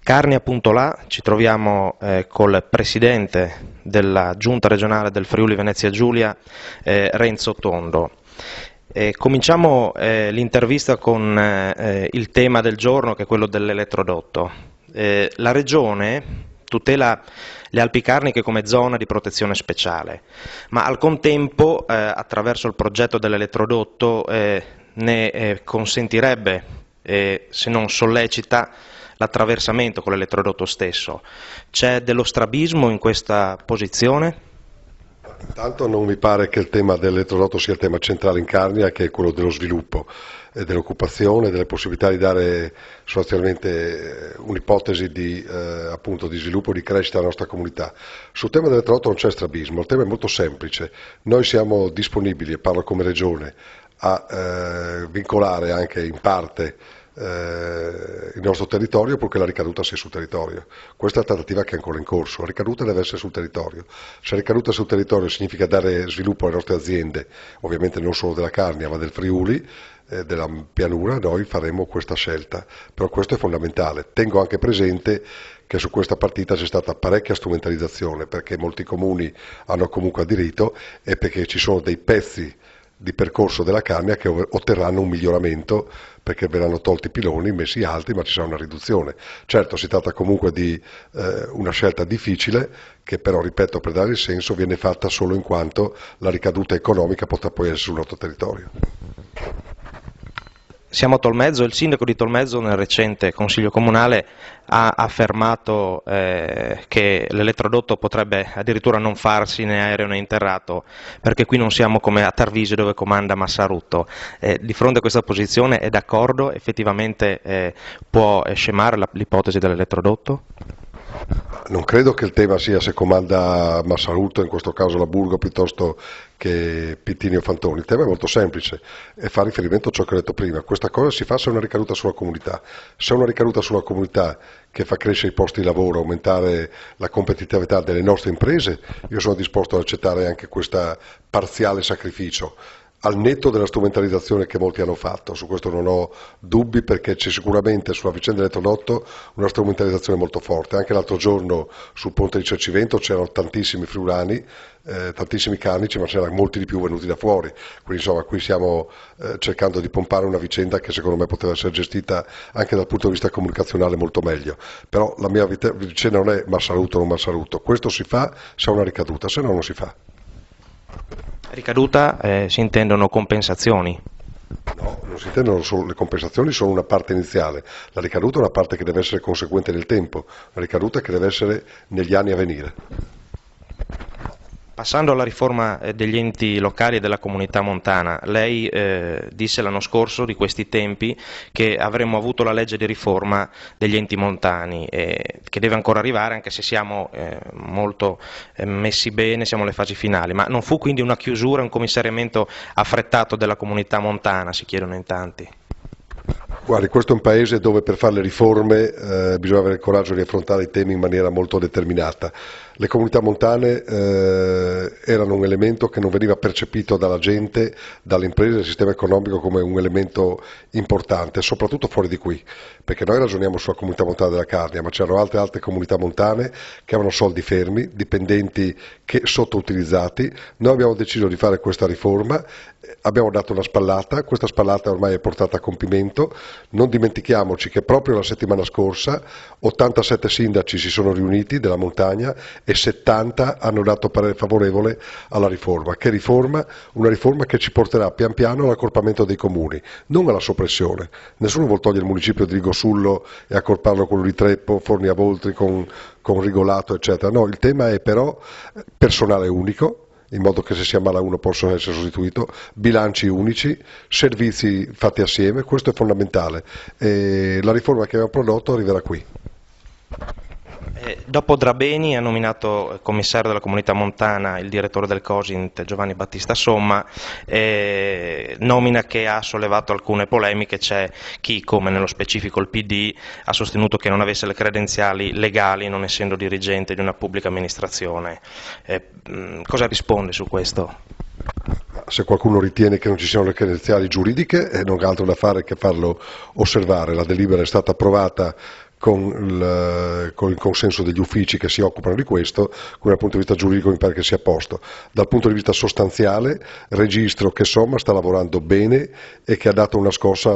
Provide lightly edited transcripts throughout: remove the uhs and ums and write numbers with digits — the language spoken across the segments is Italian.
Carni appunto là, ci troviamo col presidente della Giunta regionale del Friuli Venezia Giulia, Renzo Tondo. Cominciamo l'intervista con il tema del giorno, che è quello dell'elettrodotto. La Regione tutela le Alpi Carniche come zona di protezione speciale, ma al contempo, attraverso il progetto dell'elettrodotto, ne consentirebbe, se non sollecita, l'attraversamento con l'elettrodotto stesso. C'è dello strabismo in questa posizione? Intanto non mi pare che il tema dell'elettrodotto sia il tema centrale in Carnia, che è quello dello sviluppo, dell'occupazione, delle possibilità di dare sostanzialmente un'ipotesi di sviluppo e di crescita alla nostra comunità. Sul tema dell'elettrodotto non c'è strabismo, il tema è molto semplice. Noi siamo disponibili, e parlo come Regione, a vincolare anche in parte il nostro territorio, purché la ricaduta sia sul territorio. Questa è la trattativa che è ancora in corso. La ricaduta deve essere sul territorio. Se la ricaduta sul territorio significa dare sviluppo alle nostre aziende, ovviamente non solo della Carnia ma del Friuli, della pianura, noi faremo questa scelta, però questo è fondamentale. Tengo anche presente che su questa partita c'è stata parecchia strumentalizzazione, perché molti comuni hanno comunque aderito e perché ci sono dei pezzi di percorso della Carnia che otterranno un miglioramento, perché verranno tolti i piloni, messi altri, ma ci sarà una riduzione. Certo, si tratta comunque di una scelta difficile, che però, ripeto, per dare il senso, viene fatta solo in quanto la ricaduta economica potrà poi essere sul nostro territorio. Siamo a Tolmezzo, il sindaco di Tolmezzo nel recente Consiglio Comunale ha affermato che l'elettrodotto potrebbe addirittura non farsi né aereo né interrato, perché qui non siamo come a Tarvisio dove comanda Massarutto. Di fronte a questa posizione è d'accordo? Effettivamente può scemare l'ipotesi dell'elettrodotto? Non credo che il tema sia se comanda Massarutto, in questo caso la Burgo, piuttosto che Pittinio Fantoni. Il tema è molto semplice e fa riferimento a ciò che ho detto prima. Questa cosa si fa se è una ricaduta sulla comunità. Se è una ricaduta sulla comunità che fa crescere i posti di lavoro, aumentare la competitività delle nostre imprese, io sono disposto ad accettare anche questo parziale sacrificio, al netto della strumentalizzazione che molti hanno fatto. Su questo non ho dubbi, perché c'è sicuramente sulla vicenda dell'elettrodotto una strumentalizzazione molto forte. Anche l'altro giorno sul ponte di Cercivento c'erano tantissimi friulani, tantissimi carnici, ma c'erano molti di più venuti da fuori. Quindi insomma qui stiamo cercando di pompare una vicenda che secondo me poteva essere gestita anche dal punto di vista comunicazionale molto meglio. Però la mia vicenda non è Massarutto o non Massarutto, questo si fa se ha una ricaduta, se no non si fa. Ricaduta si intendono compensazioni? No, non si intendono solo le compensazioni, sono una parte iniziale. La ricaduta è una parte che deve essere conseguente nel tempo, la ricaduta che deve essere negli anni a venire. Passando alla riforma degli enti locali e della comunità montana, lei disse l'anno scorso di questi tempi che avremmo avuto la legge di riforma degli enti montani, che deve ancora arrivare, anche se siamo molto messi bene, siamo alle fasi finali, ma non fu quindi una chiusura, un commissariamento affrettato della comunità montana, si chiedono in tanti? Guardi, questo è un paese dove per fare le riforme bisogna avere il coraggio di affrontare i temi in maniera molto determinata. Le comunità montane erano un elemento che non veniva percepito dalla gente, dalle imprese, dal sistema economico come un elemento importante, soprattutto fuori di qui, perché noi ragioniamo sulla comunità montana della Carnia, ma c'erano altre comunità montane che avevano soldi fermi, dipendenti che sottoutilizzati. Noi abbiamo deciso di fare questa riforma, abbiamo dato una spallata, questa spallata ormai è portata a compimento. Non dimentichiamoci che proprio la settimana scorsa 87 sindaci si sono riuniti della montagna e 70 hanno dato parere favorevole alla riforma. Che riforma? Una riforma che ci porterà pian piano all'accorpamento dei comuni, non alla soppressione. Nessuno vuol togliere il municipio di Rigosullo e accorparlo con quello di Treppo, Forni a Voltri, con Rigolato, eccetera. No, il tema è però personale unico, in modo che se si ammala uno possono essere sostituito, bilanci unici, servizi fatti assieme, questo è fondamentale. E la riforma che abbiamo prodotto arriverà qui. Dopo Drabeni ha nominato commissario della comunità montana il direttore del Cosint Giovanni Battista Somma, nomina che ha sollevato alcune polemiche. C'è chi, come nello specifico il PD, ha sostenuto che non avesse le credenziali legali non essendo dirigente di una pubblica amministrazione. Cosa risponde su questo? Se qualcuno ritiene che non ci siano le credenziali giuridiche, non ha altro da fare che farlo osservare. La delibera è stata approvata con il consenso degli uffici che si occupano di questo, quindi dal punto di vista giuridico mi pare che sia a posto. Dal punto di vista sostanziale registro che Somma sta lavorando bene e che ha dato una scossa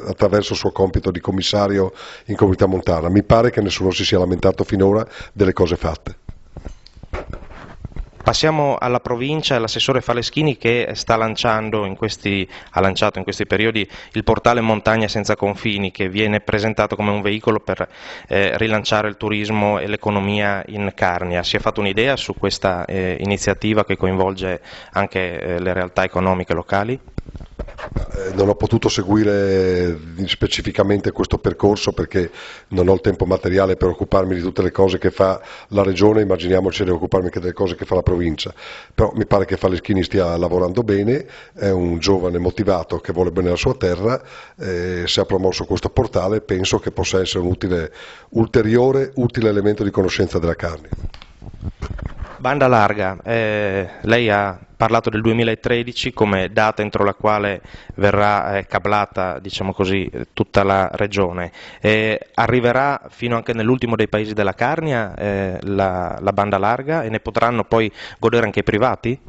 attraverso il suo compito di commissario in Comunità Montana. Mi pare che nessuno si sia lamentato finora delle cose fatte. Passiamo alla provincia e all'assessore Faleschini che ha lanciato in questi periodi il portale Montagna Senza Confini, che viene presentato come un veicolo per rilanciare il turismo e l'economia in Carnia. Si è fatto un'idea su questa iniziativa che coinvolge anche le realtà economiche locali? Non ho potuto seguire specificamente questo percorso perché non ho il tempo materiale per occuparmi di tutte le cose che fa la Regione, immaginiamoci di occuparmi anche delle cose che fa la provincia, però mi pare che Faleschini stia lavorando bene, è un giovane motivato che vuole bene la sua terra, se ha promosso questo portale penso che possa essere un ulteriore utile elemento di conoscenza della Carnia. Banda larga, lei ha parlato del 2013 come data entro la quale verrà cablata, diciamo così, tutta la regione. Arriverà fino anche nell'ultimo dei paesi della Carnia la banda larga e ne potranno poi godere anche i privati?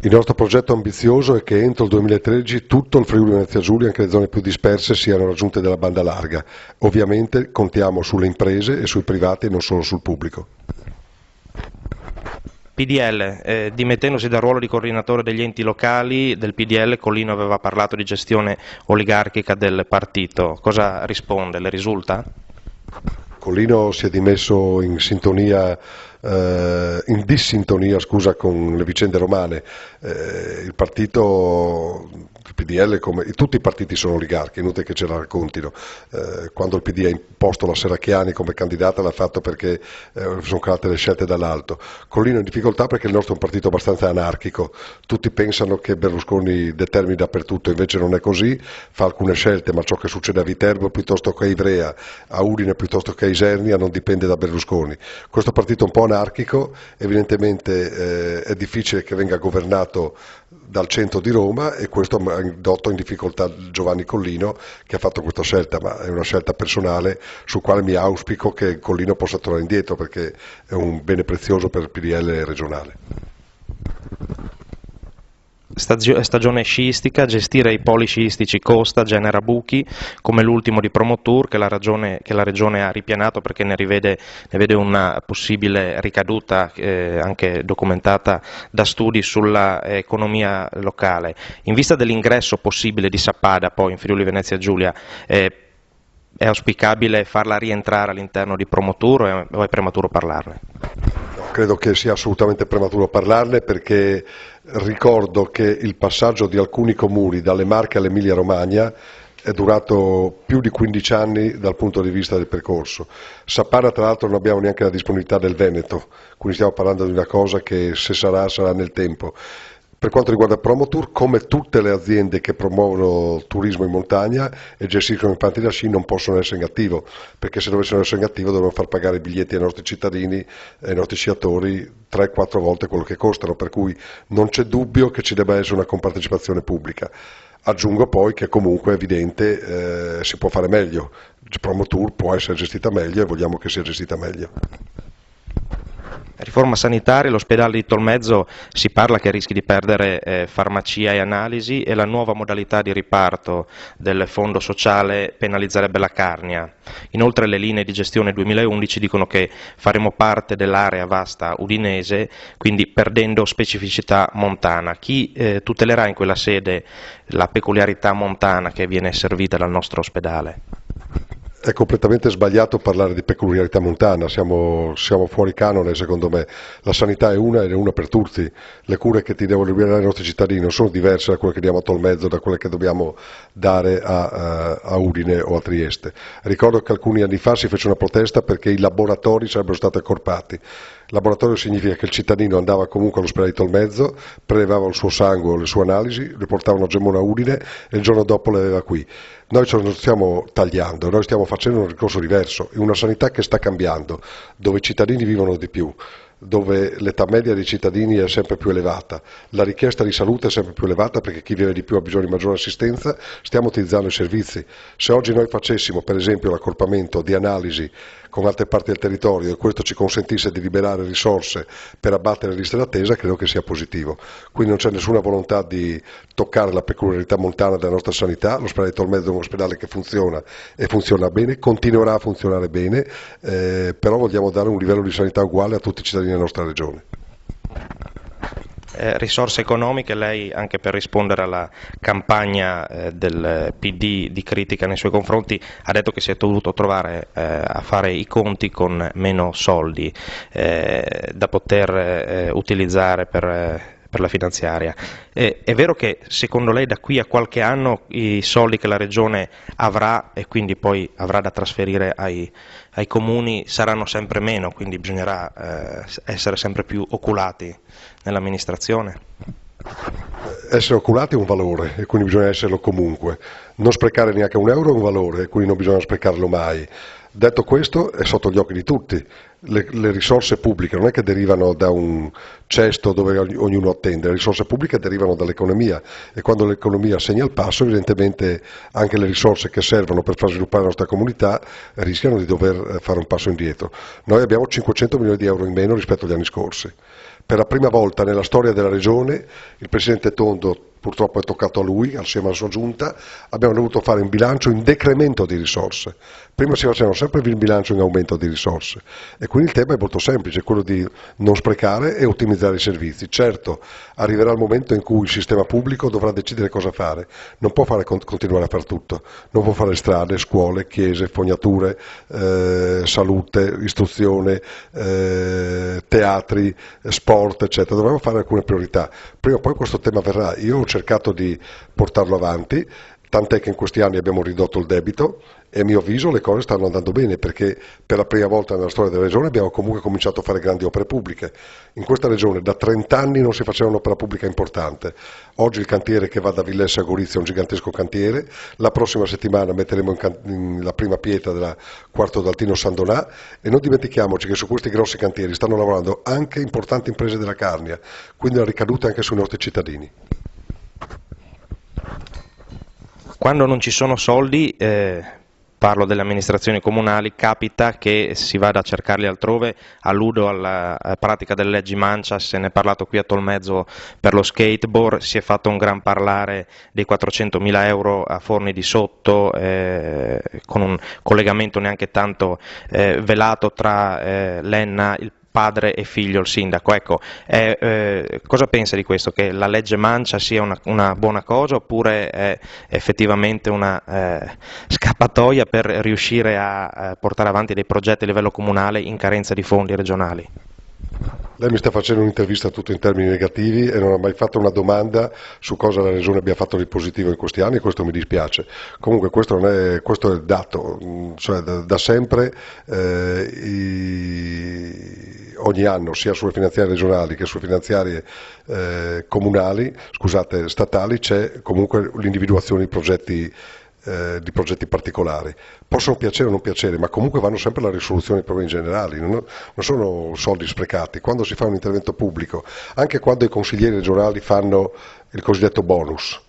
Il nostro progetto ambizioso è che entro il 2013 tutto il Friuli Venezia Giulia, anche le zone più disperse, siano raggiunte dalla banda larga. Ovviamente contiamo sulle imprese e sui privati e non solo sul pubblico. PDL, dimettendosi dal ruolo di coordinatore degli enti locali del PDL, Collino aveva parlato di gestione oligarchica del partito. Cosa risponde? Le risulta? Collino si è dimesso in dissintonia con le vicende romane. Il partito, il PDL, come tutti i partiti sono oligarchi, è inutile che ce la raccontino. Quando il PD ha imposto la Serracchiani come candidata l'ha fatto perché sono calate le scelte dall'alto. Collino è in difficoltà perché il nostro è un partito abbastanza anarchico, tutti pensano che Berlusconi determini dappertutto, invece non è così, fa alcune scelte, ma ciò che succede a Viterbo piuttosto che a Ivrea, a Udine piuttosto che a Isernia non dipende da Berlusconi. Questo partito è un po' anarchico, evidentemente è difficile che venga governato dal centro di Roma e questo ha indotto in difficoltà Giovanni Collino che ha fatto questa scelta, ma è una scelta personale su quale mi auspico che Collino possa tornare indietro perché è un bene prezioso per il PDL regionale. Stagione sciistica, gestire i poli sciistici costa, genera buchi, come l'ultimo di Promotour che la Regione ha ripianato perché ne vede una possibile ricaduta anche documentata da studi sulla economia locale. In vista dell'ingresso possibile di Sappada poi in Friuli Venezia Giulia, è auspicabile farla rientrare all'interno di Promotour o è prematuro parlarne? Credo che sia assolutamente prematuro parlarne perché ricordo che il passaggio di alcuni comuni dalle Marche all'Emilia Romagna è durato più di 15 anni dal punto di vista del percorso. Sappada tra l'altro non abbiamo neanche la disponibilità del Veneto, quindi stiamo parlando di una cosa che se sarà nel tempo. Per quanto riguarda Promotour, come tutte le aziende che promuovono turismo in montagna e gestiscono impianti da sci non possono essere in attivo, perché se dovessero essere in attivo devono far pagare i biglietti ai nostri cittadini e ai nostri sciatori 3-4 volte quello che costano, per cui non c'è dubbio che ci debba essere una compartecipazione pubblica. Aggiungo poi che comunque è evidente si può fare meglio, Promotour può essere gestita meglio e vogliamo che sia gestita meglio. Riforma sanitaria, l'ospedale di Tolmezzo si parla che rischi di perdere farmacia e analisi e la nuova modalità di riparto del fondo sociale penalizzerebbe la Carnia. Inoltre le linee di gestione 2011 dicono che faremo parte dell'area vasta udinese, quindi perdendo specificità montana. Chi tutelerà in quella sede la peculiarità montana che viene servita dal nostro ospedale? È completamente sbagliato parlare di peculiarità montana, siamo fuori canone secondo me, la sanità è una ed è una per tutti, le cure che ti devono liberare i nostri cittadini non sono diverse da quelle che diamo a Tolmezzo, da quelle che dobbiamo dare a Udine o a Trieste. Ricordo che alcuni anni fa si fece una protesta perché i laboratori sarebbero stati accorpati. Laboratorio significa che il cittadino andava comunque all'ospedale di Tolmezzo, prelevava il suo sangue o le sue analisi, le portavano a Gemona Udine e il giorno dopo le aveva qui. Noi ce lo stiamo tagliando, noi stiamo facendo un ricorso diverso, in una sanità che sta cambiando, dove i cittadini vivono di più. dove l'età media dei cittadini è sempre più elevata, la richiesta di salute è sempre più elevata perché chi vive di più ha bisogno di maggiore assistenza, stiamo utilizzando i servizi. Se oggi noi facessimo per esempio l'accorpamento di analisi con altre parti del territorio e questo ci consentisse di liberare risorse per abbattere le liste d'attesa, credo che sia positivo. Quindi non c'è nessuna volontà di toccare la peculiarità montana della nostra sanità, l'ospedale di Tolmezzo è un ospedale che funziona e funziona bene, continuerà a funzionare bene, però vogliamo dare un livello di sanità uguale a tutti i cittadini della nostra regione. Risorse economiche, lei anche per rispondere alla campagna del PD di critica nei suoi confronti ha detto che si è dovuto trovare a fare i conti con meno soldi da poter utilizzare per la finanziaria. È vero che secondo lei da qui a qualche anno i soldi che la Regione avrà e quindi poi avrà da trasferire ai comuni saranno sempre meno, quindi bisognerà essere sempre più oculati nell'amministrazione? Essere oculati è un valore e quindi bisogna esserlo comunque. Non sprecare neanche un euro è un valore e quindi non bisogna sprecarlo mai. Detto questo, è sotto gli occhi di tutti. Le risorse pubbliche non è che derivano da un cesto dove ognuno attende, le risorse pubbliche derivano dall'economia e quando l'economia segna il passo evidentemente anche le risorse che servono per far sviluppare la nostra comunità rischiano di dover fare un passo indietro. Noi abbiamo 500 milioni di euro in meno rispetto agli anni scorsi. Per la prima volta nella storia della Regione, il Presidente Tondo, purtroppo è toccato a lui, assieme alla sua giunta, abbiamo dovuto fare un bilancio in decremento di risorse. Prima si facevano sempre il bilancio in aumento di risorse e quindi il tema è molto semplice, quello di non sprecare e ottimizzare i servizi. Certo, arriverà il momento in cui il sistema pubblico dovrà decidere cosa fare, non può continuare a fare tutto, non può fare strade, scuole, chiese, fognature, salute, istruzione, teatri, sport, eccetera. Dovremo fare alcune priorità. Prima o poi questo tema verrà. Io ho cercato di portarlo avanti, tant'è che in questi anni abbiamo ridotto il debito e a mio avviso le cose stanno andando bene perché per la prima volta nella storia della regione abbiamo comunque cominciato a fare grandi opere pubbliche. In questa regione da 30 anni non si faceva un'opera pubblica importante. Oggi il cantiere che va da Villesse a Gorizia è un gigantesco cantiere, la prossima settimana metteremo la prima pietra del quarto d'Altino San Donà e non dimentichiamoci che su questi grossi cantieri stanno lavorando anche importanti imprese della Carnia, quindi la ricaduta anche sui nostri cittadini. Quando non ci sono soldi, parlo delle amministrazioni comunali, capita che si vada a cercarli altrove, alludo alla pratica delle leggi Mancia, se ne è parlato qui a Tolmezzo per lo skateboard, si è fatto un gran parlare dei 400.000 euro a Forni di Sotto, con un collegamento neanche tanto velato tra l'Enna, il padre e figlio, il sindaco. Ecco, cosa pensa di questo? Che la legge Mancia sia una buona cosa oppure è effettivamente una scappatoia per riuscire a portare avanti dei progetti a livello comunale in carenza di fondi regionali? Lei mi sta facendo un'intervista tutto in termini negativi e non ha mai fatto una domanda su cosa la Regione abbia fatto di positivo in questi anni e questo mi dispiace. Comunque questo è il dato, cioè da sempre ogni anno sia sulle finanziarie regionali che sulle finanziarie statali c'è comunque l'individuazione di progetti particolari. Possono piacere o non piacere, ma comunque vanno sempre alla risoluzione dei problemi generali, non sono soldi sprecati. Quando si fa un intervento pubblico, anche quando i consiglieri regionali fanno il cosiddetto bonus,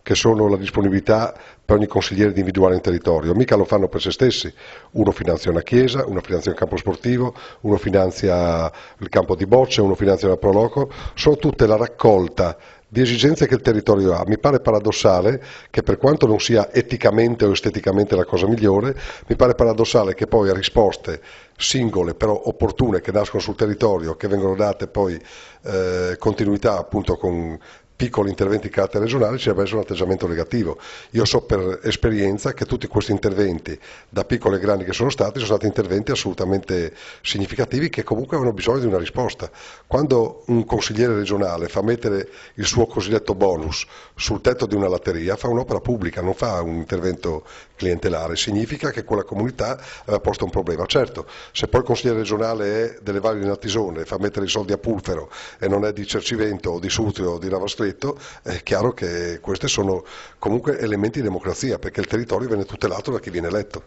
che sono la disponibilità per ogni consigliere di individuare un territorio, mica lo fanno per se stessi, uno finanzia una chiesa, uno finanzia un campo sportivo, uno finanzia il campo di bocce, uno finanzia una proloco, sono tutte la raccolta di esigenze che il territorio ha. Mi pare paradossale che per quanto non sia eticamente o esteticamente la cosa migliore, mi pare paradossale che poi a risposte singole però opportune che nascono sul territorio, che vengono date poi continuità appunto con piccoli interventi di carattere regionale, ci deve essere un atteggiamento negativo. Io so per esperienza che tutti questi interventi, da piccoli e grandi che sono stati interventi assolutamente significativi che comunque avevano bisogno di una risposta. Quando un consigliere regionale fa mettere il suo cosiddetto bonus sul tetto di una latteria, fa un'opera pubblica, non fa un intervento clientelare, significa che quella comunità aveva posto un problema. Certo, se poi il consigliere regionale è delle Valli di Natisone e fa mettere i soldi a Pulfero e non è di Cercivento o di Sutrio o di Ravastretto, è chiaro che questi sono comunque elementi di democrazia, perché il territorio viene tutelato da chi viene eletto.